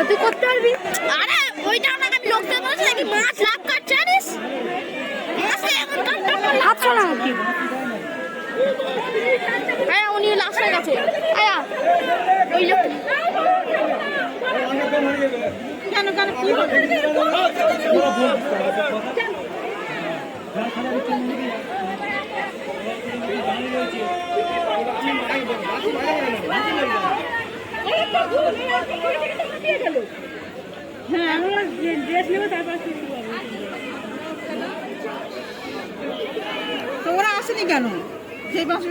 তুই করতে পারবি? আরে ওইটা আমাকে আমি লোকতে বলছি নাকি মাছ লাভ কাটছে জানিস? মাছে এমন কাটটা হাত ছড়া কি? হ্যাঁ উনি লাস্ট হয়ে গেছে। আয়া ওই লোক কেন কেন কি হবে? হ্যাঁ আমরা ড্রেস নেবো তারপর তো ওরা আসেনি কেন? সেই পাশে